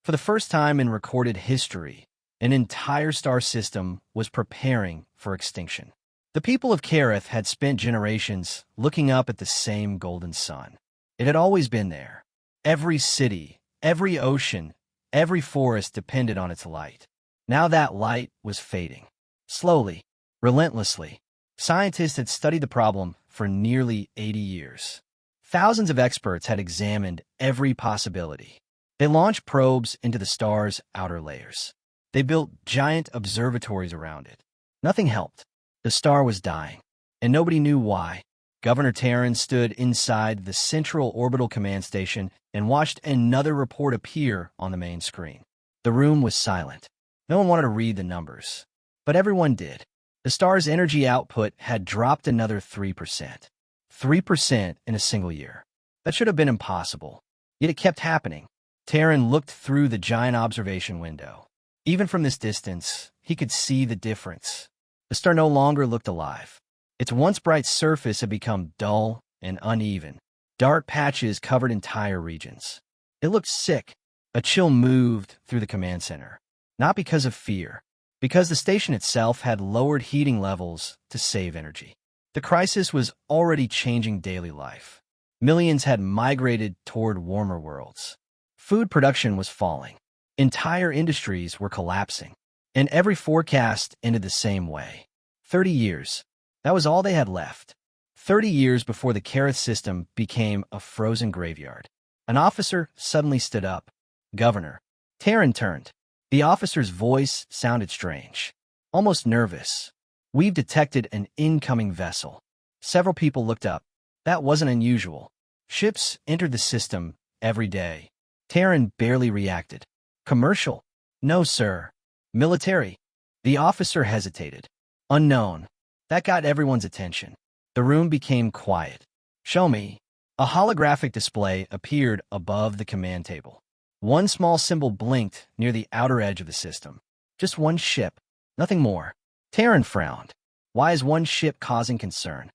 For the first time in recorded history, an entire star system was preparing for extinction. The people of Kareth had spent generations looking up at the same golden sun. It had always been there. Every city, every ocean, every forest depended on its light. Now that light was fading. Slowly, relentlessly. Scientists had studied the problem for nearly 80 years. Thousands of experts had examined every possibility. They launched probes into the star's outer layers. They built giant observatories around it. Nothing helped. The star was dying, and nobody knew why. Governor Terran stood inside the Central Orbital Command Station and watched another report appear on the main screen. The room was silent. No one wanted to read the numbers, but everyone did. The star's energy output had dropped another 3%. 3% in a single year. That should have been impossible. Yet it kept happening. Terran looked through the giant observation window. Even from this distance, he could see the difference. The star no longer looked alive. Its once bright surface had become dull and uneven. Dark patches covered entire regions. It looked sick. A chill moved through the command center. Not because of fear, because the station itself had lowered heating levels to save energy. The crisis was already changing daily life. Millions had migrated toward warmer worlds. Food production was falling. Entire industries were collapsing. And every forecast ended the same way. 30 years. That was all they had left. 30 years before the Kareth system became a frozen graveyard. An officer suddenly stood up. Governor. Terran turned. The officer's voice sounded strange, almost nervous. We've detected an incoming vessel. Several people looked up. That wasn't unusual. Ships entered the system every day. Terran barely reacted. Commercial? No, sir. Military? The officer hesitated. Unknown. That got everyone's attention. The room became quiet. Show me. A holographic display appeared above the command table. One small symbol blinked near the outer edge of the system. Just one ship. Nothing more. Terran frowned. Why is one ship causing concern?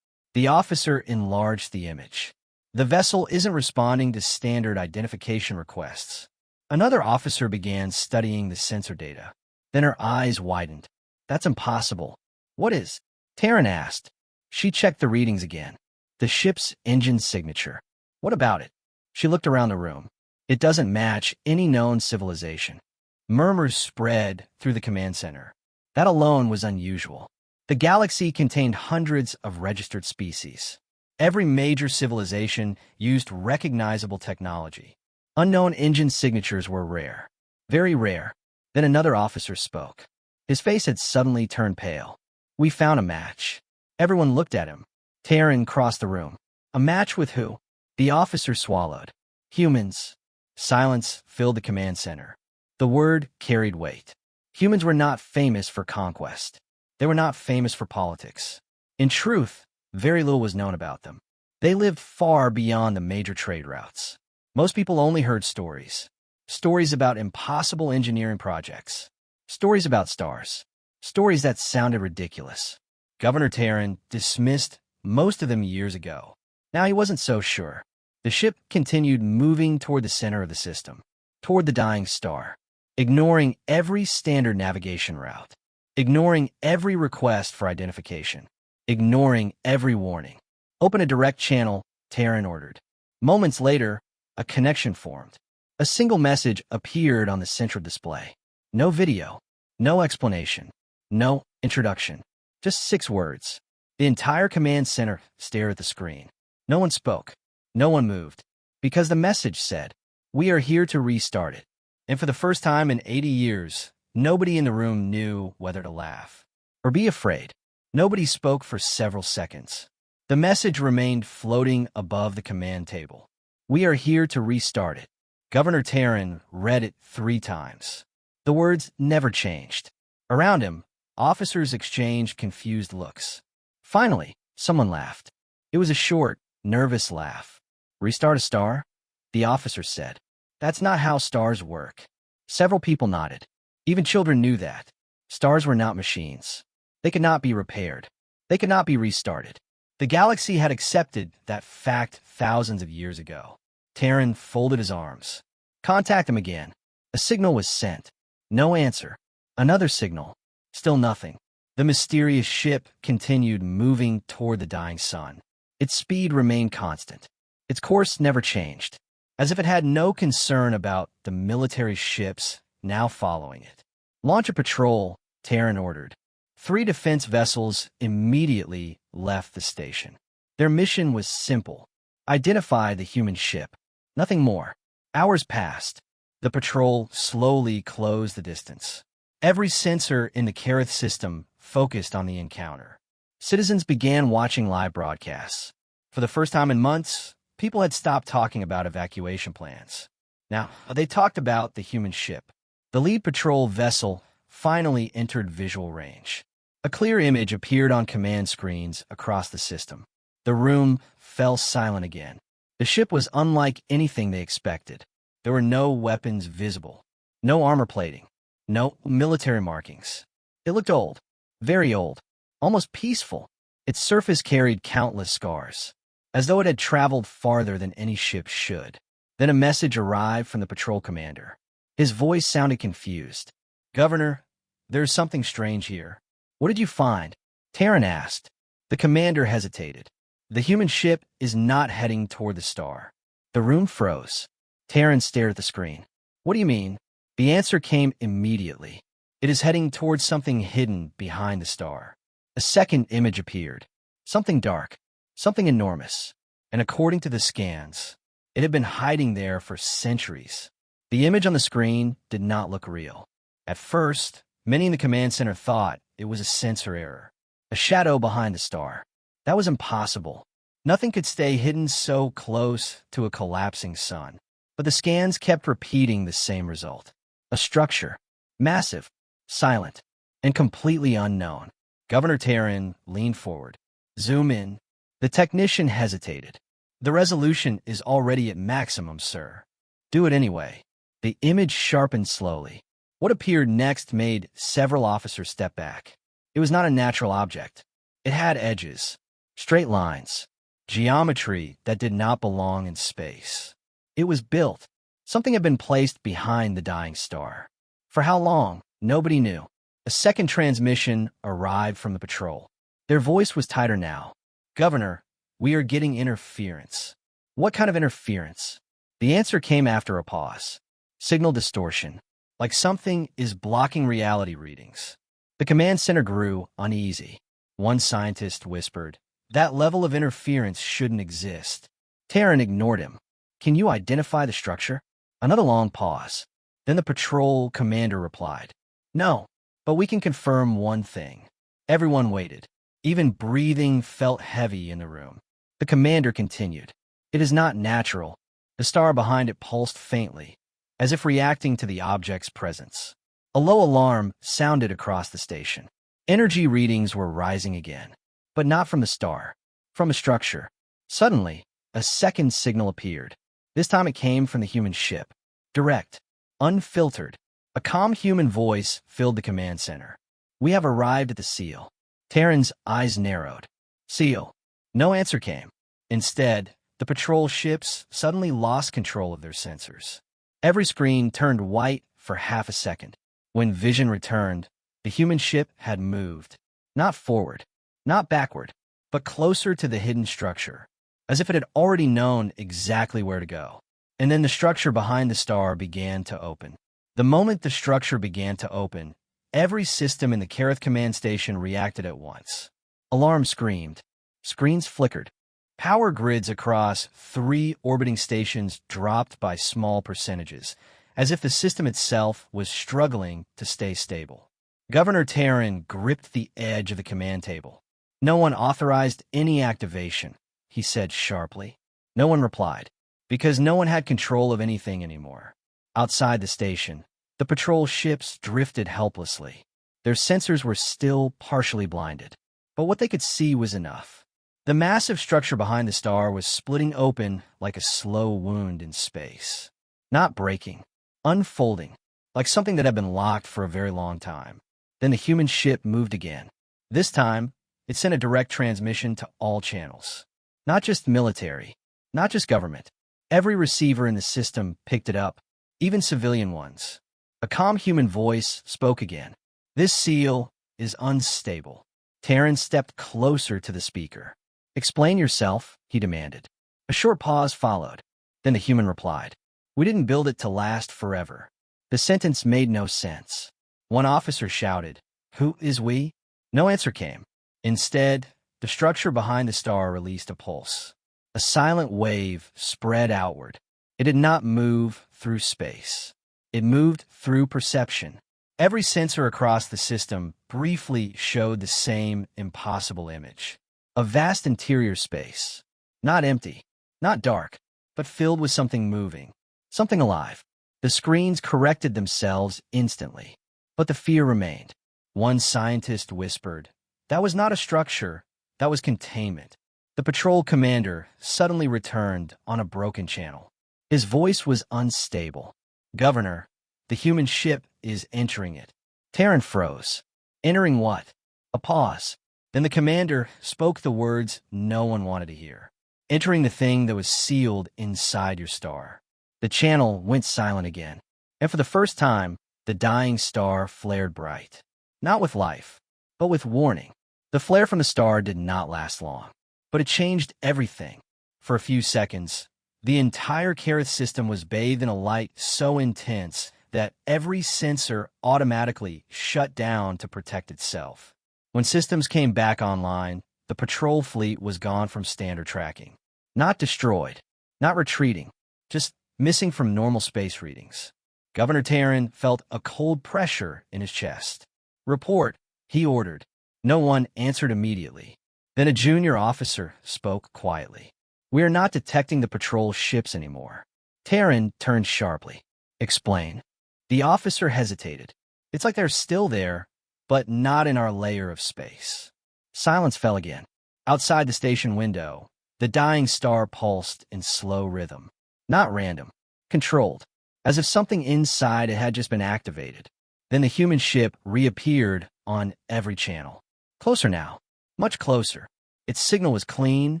The officer enlarged the image. The vessel isn't responding to standard identification requests. Another officer began studying the sensor data. Then her eyes widened. That's impossible. What is? Terran asked. She checked the readings again. The ship's engine signature. What about it? She looked around the room. It doesn't match any known civilization. Murmurs spread through the command center. That alone was unusual. The galaxy contained hundreds of registered species. Every major civilization used recognizable technology. Unknown engine signatures were rare. Very rare. Then another officer spoke. His face had suddenly turned pale. We found a match. Everyone looked at him. Terran crossed the room. A match with who? The officer swallowed. Humans. Silence filled the command center. The word carried weight. Humans were not famous for conquest. They were not famous for politics. In truth, very little was known about them. They lived far beyond the major trade routes. Most people only heard stories. Stories about impossible engineering projects. Stories about stars. Stories that sounded ridiculous. Governor Terran dismissed most of them years ago. Now he wasn't so sure. The ship continued moving toward the center of the system, toward the dying star, ignoring every standard navigation route, ignoring every request for identification, ignoring every warning. Open a direct channel, Terran ordered. Moments later, a connection formed. A single message appeared on the central display. No video, no explanation, no introduction. Just 6 words. The entire command center stared at the screen. No one spoke. No one moved. Because the message said, "We are here to restart it." And for the first time in 80 years, nobody in the room knew whether to laugh or be afraid. Nobody spoke for several seconds. The message remained floating above the command table. "We are here to restart it." Governor Terran read it 3 times. The words never changed. Around him, officers exchanged confused looks. Finally, someone laughed. It was a short, nervous laugh. "Restart a star?" The officer said. "That's not how stars work." Several people nodded. Even children knew that. Stars were not machines. They could not be repaired. They could not be restarted. The galaxy had accepted that fact thousands of years ago. Terran folded his arms. "Contact him again." A signal was sent. No answer. Another signal. Still nothing. The mysterious ship continued moving toward the dying sun. Its speed remained constant. Its course never changed, as if it had no concern about the military ships now following it. "Launch a patrol," Terran ordered. 3 defense vessels immediately left the station. Their mission was simple: identify the human ship. Nothing more. Hours passed. The patrol slowly closed the distance. Every sensor in the Kareth system focused on the encounter. Citizens began watching live broadcasts. For the first time in months, people had stopped talking about evacuation plans. Now, they talked about the human ship. The lead patrol vessel finally entered visual range. A clear image appeared on command screens across the system. The room fell silent again. The ship was unlike anything they expected. There were no weapons visible, no armor plating, no military markings. It looked old, very old, almost peaceful. Its surface carried countless scars, as though it had traveled farther than any ship should. Then a message arrived from the patrol commander. His voice sounded confused. "Governor, there's something strange here." "What did you find?" Terran asked. The commander hesitated. "The human ship is not heading toward the star." The room froze. Terran stared at the screen. "What do you mean?" The answer came immediately. "It is heading towards something hidden behind the star." A second image appeared. Something dark, something enormous. And according to the scans, it had been hiding there for centuries. The image on the screen did not look real. At first, many in the command center thought it was a sensor error, a shadow behind the star. That was impossible. Nothing could stay hidden so close to a collapsing sun. But the scans kept repeating the same result. A structure, massive, silent, and completely unknown. Governor Terran leaned forward. "Zoom in." The technician hesitated. "The resolution is already at maximum, sir." "Do it anyway." The image sharpened slowly. What appeared next made several officers step back. It was not a natural object. It had edges, straight lines, geometry that did not belong in space. It was built. Something had been placed behind the dying star. For how long? Nobody knew. A second transmission arrived from the patrol. Their voice was tighter now. "Governor, we are getting interference." "What kind of interference?" The answer came after a pause. "Signal distortion. Like something is blocking reality readings." The command center grew uneasy. One scientist whispered, "That level of interference shouldn't exist." Terran ignored him. "Can you identify the structure?" Another long pause. Then the patrol commander replied, "No, but we can confirm one thing." Everyone waited. Even breathing felt heavy in the room. The commander continued, "It is not natural." The star behind it pulsed faintly, as if reacting to the object's presence. A low alarm sounded across the station. Energy readings were rising again, but not from the star, from a structure. Suddenly, a second signal appeared. This time it came from the human ship. Direct, unfiltered. A calm human voice filled the command center. "We have arrived at the seal." Terran's eyes narrowed. "Seal." No answer came. Instead, the patrol ships suddenly lost control of their sensors. Every screen turned white for half a second. When vision returned, the human ship had moved. Not forward, not backward, but closer to the hidden structure, as if it had already known exactly where to go. And then the structure behind the star began to open. The moment the structure began to open, every system in the Kareth command station reacted at once. Alarms screamed. Screens flickered. Power grids across 3 orbiting stations dropped by small percentages, as if the system itself was struggling to stay stable. Governor Terran gripped the edge of the command table. "No one authorized any activation," he said sharply. No one replied, because no one had control of anything anymore. Outside the station, the patrol ships drifted helplessly. Their sensors were still partially blinded, but what they could see was enough. The massive structure behind the star was splitting open like a slow wound in space. Not breaking, unfolding, like something that had been locked for a very long time. Then the human ship moved again. This time, it sent a direct transmission to all channels. Not just military, not just government. Every receiver in the system picked it up. even civilian ones. A calm human voice spoke again. This seal is unstable. Terran stepped closer to the speaker. Explain yourself, he demanded. A short pause followed. Then the human replied, we didn't build it to last forever. The sentence made no sense. One officer shouted, who is we? No answer came. Instead, the structure behind the star released a pulse. A silent wave spread outward. It did not move through space. It moved through perception. Every sensor across the system briefly showed the same impossible image. A vast interior space. Not empty, not dark, but filled with something moving, something alive. The screens corrected themselves instantly, but the fear remained. One scientist whispered, that was not a structure, that was containment. The patrol commander suddenly returned on a broken channel. His voice was unstable. Governor, the human ship is entering it. Terran froze. Entering what? A pause. Then the commander spoke the words no one wanted to hear. Entering the thing that was sealed inside your star. The channel went silent again. And for the first time, the dying star flared bright. Not with life, but with warning. The flare from the star did not last long. But it changed everything. For a few seconds, the entire Kareth system was bathed in a light so intense that every sensor automatically shut down to protect itself. When systems came back online, the patrol fleet was gone from standard tracking. Not destroyed, not retreating, just missing from normal space readings. Governor Terran felt a cold pressure in his chest. Report, he ordered. No one answered immediately. Then a junior officer spoke quietly. We are not detecting the patrol ships anymore. Terran turned sharply. Explain. The officer hesitated. It's like they're still there, but not in our layer of space. Silence fell again. Outside the station window, the dying star pulsed in slow rhythm. Not random. Controlled. As if something inside it had just been activated. Then the human ship reappeared on every channel. Closer now. Much closer. Its signal was clean,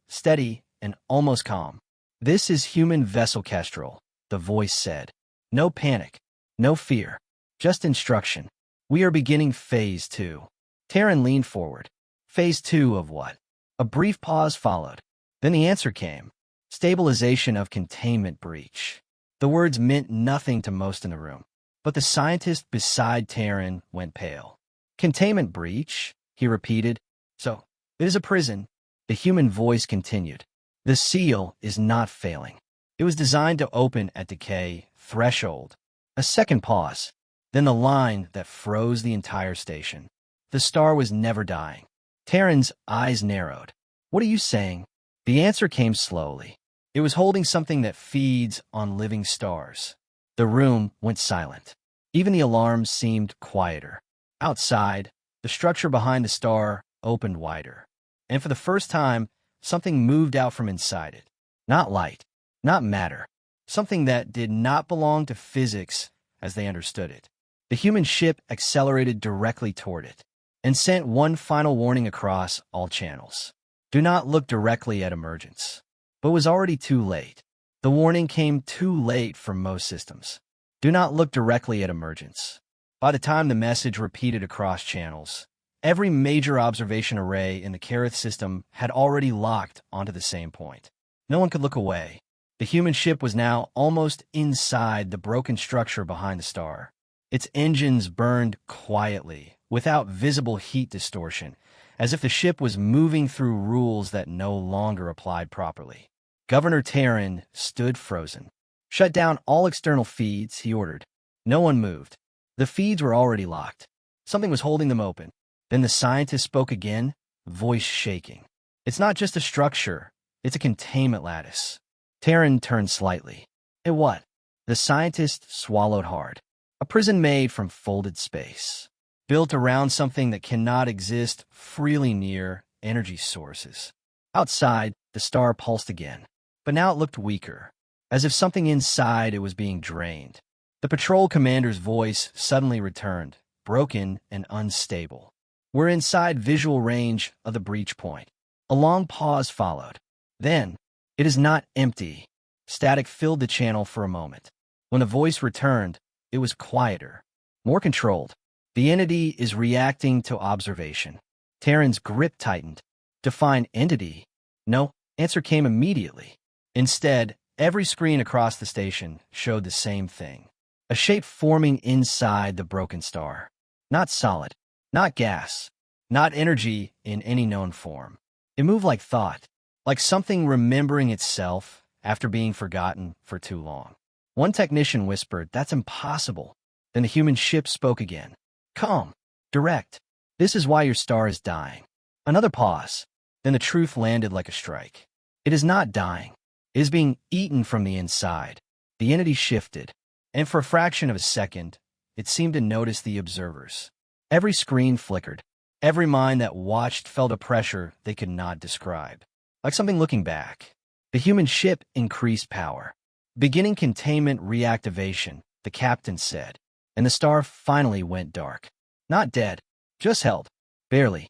steady, and almost calm. This is human vessel Kestrel, the voice said. No panic. No fear. Just instruction. We are beginning Phase 2. Terran leaned forward. Phase 2 of what? A brief pause followed. Then the answer came. Stabilization of containment breach. The words meant nothing to most in the room, but the scientist beside Terran went pale. Containment breach, he repeated. So, it is a prison. The human voice continued. The seal is not failing. It was designed to open at decay threshold. A second pause. Then the line that froze the entire station. The star was never dying. Terran's eyes narrowed. What are you saying? The answer came slowly. It was holding something that feeds on living stars. The room went silent. Even the alarms seemed quieter. Outside, the structure behind the star opened wider. And for the first time, something moved out from inside it. Not light, not matter. Something that did not belong to physics as they understood it. The human ship accelerated directly toward it and sent one final warning across all channels. Do not look directly at emergence. But it was already too late. The warning came too late for most systems. Do not look directly at emergence. By the time the message repeated across channels, every major observation array in the Kareth system had already locked onto the same point. No one could look away. The human ship was now almost inside the broken structure behind the star. Its engines burned quietly, without visible heat distortion, as if the ship was moving through rules that no longer applied properly. Governor Terran stood frozen. Shut down all external feeds, he ordered. No one moved. The feeds were already locked. Something was holding them open. Then the scientist spoke again, voice shaking. It's not just a structure, it's a containment lattice. Terran turned slightly. It what? The scientist swallowed hard. A prison made from folded space, built around something that cannot exist freely near energy sources. Outside, the star pulsed again, but now it looked weaker, as if something inside it was being drained. The patrol commander's voice suddenly returned, broken and unstable. We're inside visual range of the breach point. A long pause followed. Then, it is not empty. Static filled the channel for a moment. When the voice returned, it was quieter, more controlled. The entity is reacting to observation. Terran's grip tightened. Define entity? No, answer came immediately. Instead, every screen across the station showed the same thing. A shape forming inside the broken star. Not solid, not gas, not energy in any known form. It moved like thought, like something remembering itself after being forgotten for too long. One technician whispered, "That's impossible." Then the human ship spoke again. Calm, direct. "This is why your star is dying." Another pause. Then the truth landed like a strike. It is not dying. It is being eaten from the inside. The entity shifted, and for a fraction of a second, it seemed to notice the observers. Every screen flickered. Every mind that watched felt a pressure they could not describe. Like something looking back. The human ship increased power. Beginning containment reactivation, the captain said, and the star finally went dark. Not dead, just held. Barely.